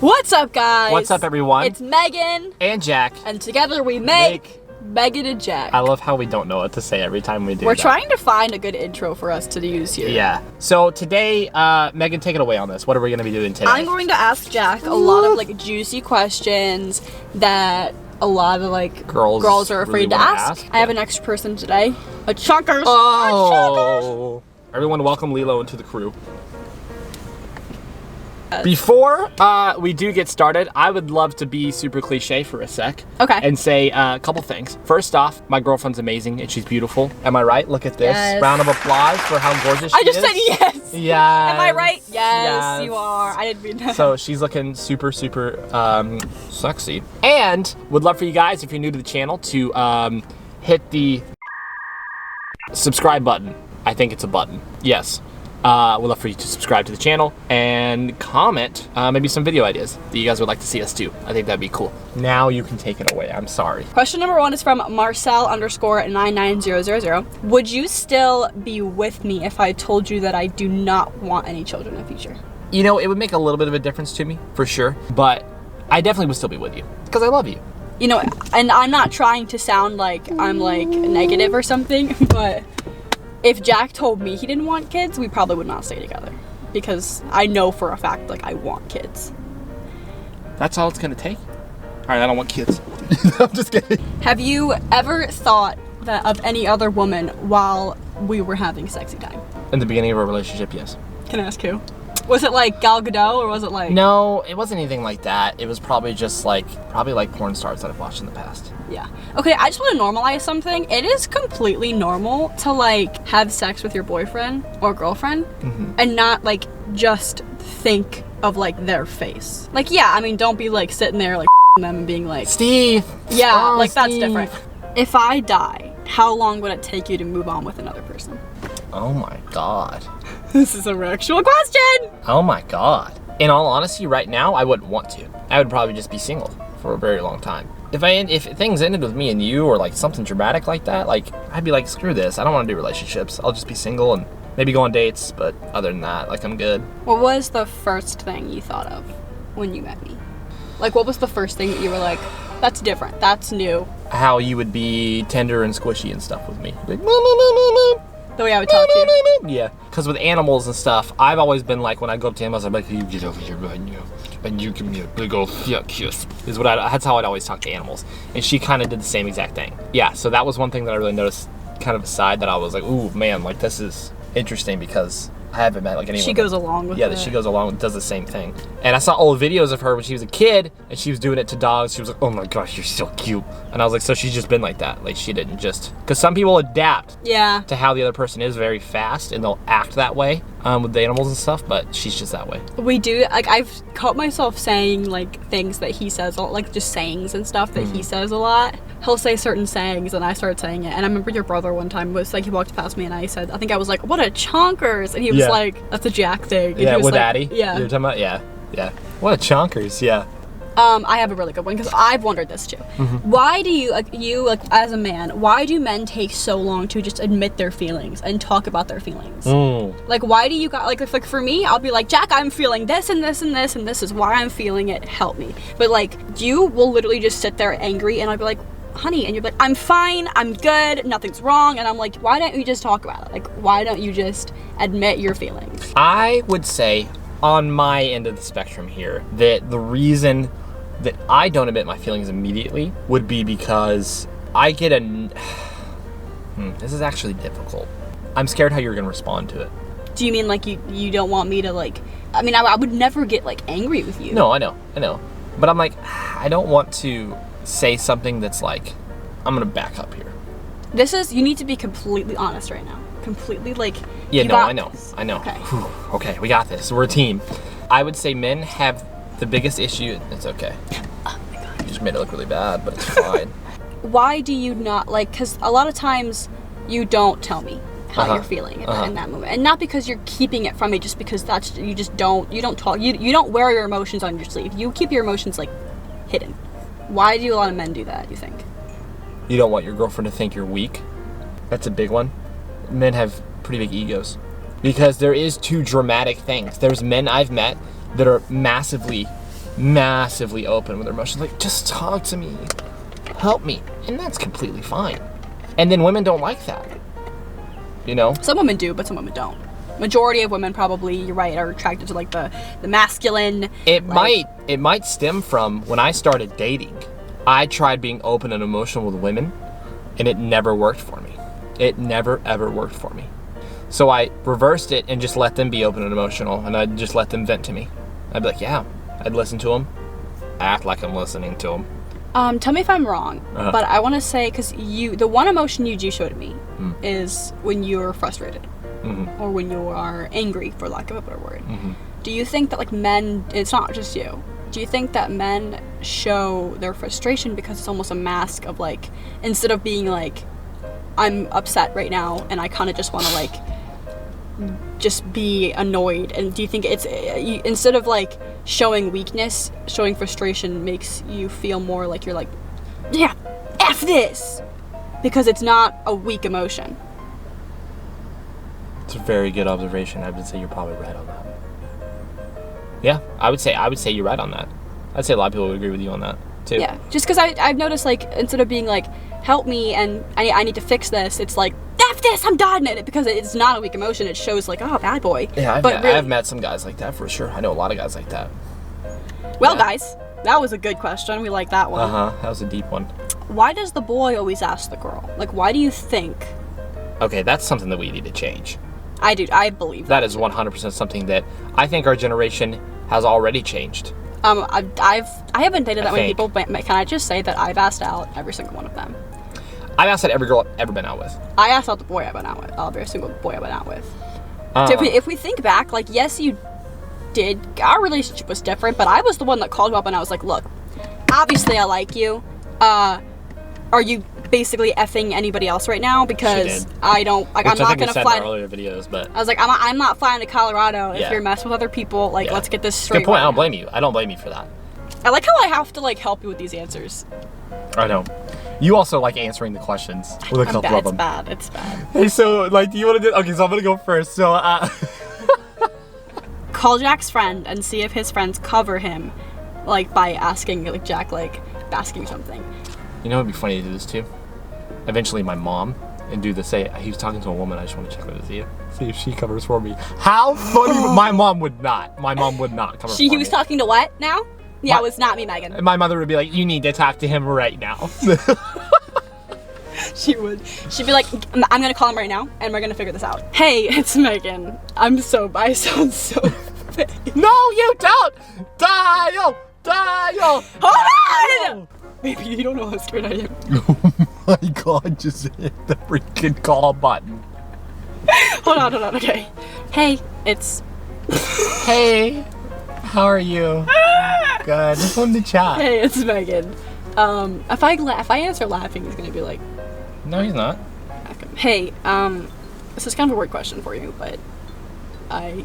What's up, guys? What's up, everyone? It's Megan. And Jack. And together we make Meghanandjack. I love how we don't know what to say every time we do We're that. trying to find a good intro for us to use here. Yeah. So today, Megan, take it away on this. What are we going to be doing today? I'm going to ask Jack a lot of juicy questions that a lot of girls are afraid really to ask. I have an extra person today. A chunkers. Oh. Everyone, welcome Lilo into the crew. Before we do get started, I would love to be super cliche for a sec. Okay. And say a couple things. First off, my girlfriend's amazing and she's beautiful. Am I right? Look at this. Yes. Round of applause for how gorgeous she is. I just said yes. Yeah. Am I right? Yes, you are. I didn't mean that. So she's looking super sexy. And would love for you guys, if you're new to the channel, to hit the subscribe button. I think it's a button. Yes. We'd love for you to subscribe to the channel and comment maybe some video ideas that you guys would like to see us do. I think that'd be cool. Now you can take it away. I'm sorry. Question number 1 is from Marcel_99000. Would you still be with me if I told you that I do not want any children in the future? You know, it would make a little bit of a difference to me, for sure. But I definitely would still be with you because I love you. You know, and I'm not trying to sound like I'm negative or something, but if Jack told me he didn't want kids, we probably would not stay together because I know for a fact I want kids. That's all it's gonna take. All right, I don't want kids. I'm just kidding. Have you ever thought that of any other woman while we were having sexy time? In the beginning of our relationship, yes. Can I ask who? Was it like Gal Gadot or was it like? No, it wasn't anything like that. It was probably just probably porn stars that I've watched in the past. Yeah. Okay, I just want to normalize something. It is completely normal to have sex with your boyfriend or girlfriend and not just think of their face. Yeah, I mean, don't be sitting there them and being like, Steve. yeah, Oh, that's Steve. different. If I die, how long would it take you to move on with another person? Oh my God. This is a actual question. Oh my God. In all honesty, right now, I wouldn't want to. I would probably just be single for a very long time. If things ended with me and you or something dramatic like that, I'd be like, screw this. I don't want to do relationships. I'll just be single and maybe go on dates. But other than that, I'm good. What was the first thing you thought of when you met me? What was the first thing that you were like, that's different, that's new? How you would be tender and squishy and stuff with me. The way I would talk to you. Yeah, because with animals and stuff, I've always been when I go up to animals, I'm like, you get over here right now, and you give me a big old fuck kiss. That's how I'd always talk to animals. And she kind of did the same exact thing. Yeah, so that was one thing that I really noticed, kind of aside, that I was like, ooh, man, this is interesting because I haven't met anyone. She goes along with it. Yeah, that she goes along with, does the same thing. And I saw old videos of her when she was a kid, and she was doing it to dogs. She was like, oh my gosh, you're so cute. And I was like, so she's just been like that. She didn't just, because some people adapt to how the other person is very fast, and they'll act that way with the animals and stuff, but she's just that way. We do, I've caught myself saying things that he says, just sayings and stuff that he says a lot. He'll say certain sayings and I start saying it. And I remember your brother one time was he walked past me and I said, I think I was like, what a chonkers. And he was like, that's a Jack thing. And yeah, with Daddy? Yeah. You're talking about, yeah. What a chonkers, yeah. I have a really good one because I've wondered this too. Why do you, as a man, why do men take so long to just admit their feelings and talk about their feelings? Why do you got, for me, I'll be like, Jack, I'm feeling this and this and this and this is why I'm feeling it, help me. But you will literally just sit there angry and I'll be like, honey, and you're like, I'm fine, I'm good, nothing's wrong, and I'm like, why don't you just talk about it? Why don't you just admit your feelings? I would say, on my end of the spectrum here, that the reason that I don't admit my feelings immediately would be because I get this is actually difficult. I'm scared how you're gonna respond to it. Do you mean you don't want me to I mean, I would never get angry with you. No, I know. But I'm I don't want to say something that's I'm gonna back up here. You need to be completely honest right now. Completely Yeah, no, I know. Okay. Whew, okay, we got this. We're a team. I would say men have the biggest issue. It's okay. Oh my God. You just made it look really bad, but it's fine. Why do you not because a lot of times you don't tell me how you're feeling in that moment, and not because you're keeping it from me, just because you don't talk. You don't wear your emotions on your sleeve. You keep your emotions hidden. Why do a lot of men do that, you think? You don't want your girlfriend to think you're weak. That's a big one. Men have pretty big egos. Because there is two dramatic things. There's men I've met that are massively massively open with their emotions. Like, just talk to me. Help me. And that's completely fine. And then women don't like that. You know? Some women do, but some women don't. Majority of women probably, you're right, are attracted to like the masculine. It might stem from when I started dating. I tried being open and emotional with women, and it never worked for me. It never ever worked for me. So I reversed it and just let them be open and emotional, and I'd just let them vent to me. I'd be like, yeah. I'd listen to them, act like I'm listening to them. Tell me if I'm wrong, but I want to say, because the one emotion you do show to me is when you're frustrated. Or when you are angry, for lack of a better word. Do you think that like men, it's not just you, do you think that men show their frustration because it's almost a mask of like, instead of being like, I'm upset right now and I kind of just want to like just be annoyed, and do you think it's instead of like showing weakness, showing frustration makes you feel more like you're like, yeah, F this, because it's not a weak emotion? It's a very good observation. I would say you're probably right on that. Yeah, I would say you're right on that. I'd say a lot of people would agree with you on that too. Yeah, just because I've noticed like instead of being like help me and I need to fix this, it's like F this, I'm done at it, because it's not a weak emotion. It shows like, oh, bad boy. Yeah, really, I've met some guys like that for sure. I know a lot of guys like that. Well, guys, that was a good question. We like that one. That was a deep one. Why does the boy always ask the girl? Like, why do you think? Okay, that's something that we need to change. I do. I believe that is 100% something that I think our generation has already changed. I haven't dated that many people, but can I just say that I've asked out every single one of them? I've asked out every girl I've ever been out with. I asked out the boy I've been out with. Every single boy I've been out with. So if we think back, like, yes, you did. Our relationship was different, but I was the one that called you up and I was like, look, obviously I like you. Are you basically effing anybody else right now? Because I don't, like, I'm not gonna fly. In earlier videos, but I was like, I'm not flying to Colorado if you're messing with other people. Like, let's get this straight. Good point. Right I don't blame you. I don't blame you for that. I like how I have to like help you with these answers. I know. You also like answering the questions with a couple of them. It's bad. Hey, so like, do you want to do? Okay, so I'm gonna go first. So, call Jack's friend and see if his friends cover him, like by asking like Jack, like asking something. You know, it'd be funny to do this too. Eventually, my mom and do the say. He was talking to a woman. I just want to check with her to see if she covers for me. How funny! My mom would not. My mom would not cover. He was talking to what now? Yeah, it was not me, Megan. My mother would be like, "You need to talk to him right now." She would. She'd be like, "I'm gonna call him right now, and we're gonna figure this out." Hey, it's Megan. I sound so fake. No, you don't. Dial. Hold on. Maybe you don't know how scared I am. Oh my God! Just hit the freaking call button. Hold on. Okay. Hey, it's. Hey, how are you? Good. Just wanted to chat. Hey, it's Megan. If I answer laughing, he's gonna be like, no, he's not. Hey, this is kind of a weird question for you, but I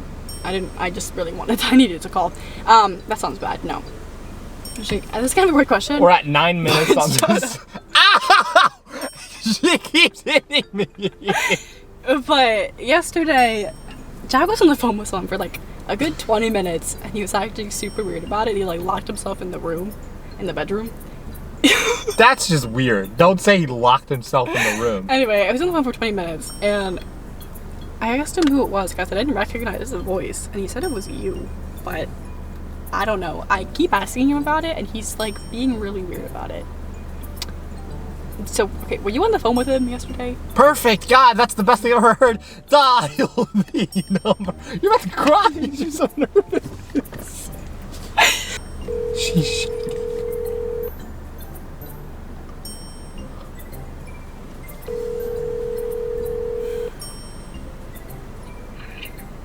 just really I needed to call. That sounds bad. No. This is kind of a weird question. We're at 9 minutes on this. Ow! She keeps hitting me. But yesterday, Jack was on the phone with someone for like a good 20 minutes, and he was acting super weird about it. He like locked himself in the bedroom. That's just weird. Don't say he locked himself in the room. Anyway, I was on the phone for 20 minutes, and I asked him who it was because I didn't recognize his voice, and he said it was you, but I don't know. I keep asking him about it, and he's like being really weird about it. So, okay, were you on the phone with him yesterday? Perfect. God, that's the best thing I've ever heard. Dial the number. You're about to cry. You're so nervous. She's shaking.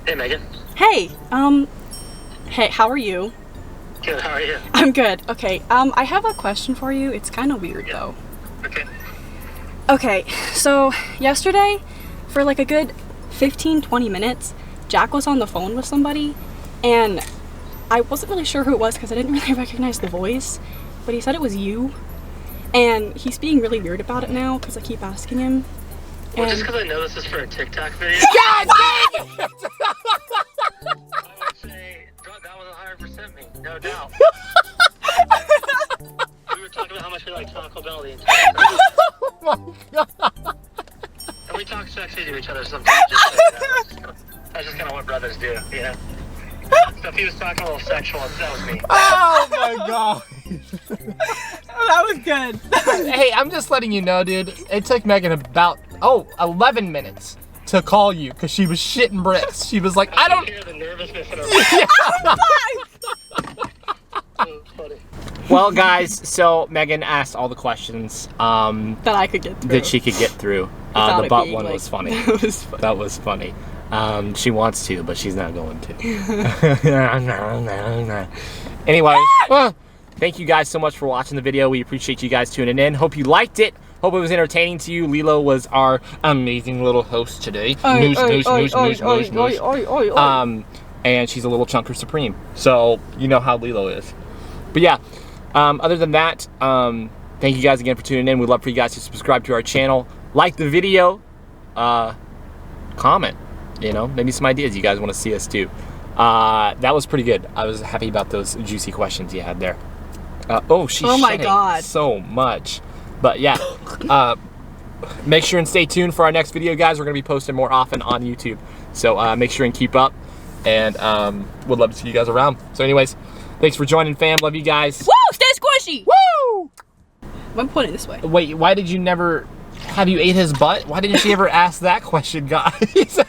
Hey, Megan. Hey, hey, how are you? Good, how are you? I'm good. Okay, I have a question for you. It's kind of weird, though. Okay. Okay, so yesterday, for like a good 15-20 minutes, Jack was on the phone with somebody, and I wasn't really sure who it was because I didn't really recognize the voice, but he said it was you, and he's being really weird about it now because I keep asking him. Well, just because I know this is for a TikTok video. God dang it! I would say that was 100% me, no doubt. other sometimes. That's just kind of what brothers do, you know? So if he was talking a little sexual, that was me. Oh my god. That was good. Hey, I'm just letting you know, dude. It took Megan about 11 minutes to call you because she was shitting bricks. She was like, I don't hear the nervousness in her voice. Well, guys, so Megan asked all the questions that I could get through. that she could get through. The butt one was funny. That was funny. That was funny. She wants to, but she's not going to. Anyway, well, thank you guys so much for watching the video. We appreciate you guys tuning in. Hope you liked it. Hope it was entertaining to you. Lilo was our amazing little host today. And she's a little chunker supreme. So you know how Lilo is. But yeah, other than that, thank you guys again for tuning in. We'd love for you guys to subscribe to our channel, like the video, comment, you know, maybe some ideas you guys want to see us do. That was pretty good. I was happy about those juicy questions you had there. She's my shedding God. so much. But yeah, make sure and stay tuned for our next video, guys. We're going to be posting more often on YouTube. So make sure and keep up, and we'd love to see you guys around. So anyways, thanks for joining, fam. Love you guys. Woo! Stay squishy! Woo! I'm pointing this way. Wait, why did you never... Have you ate his butt? Why didn't she ever ask that question, guys?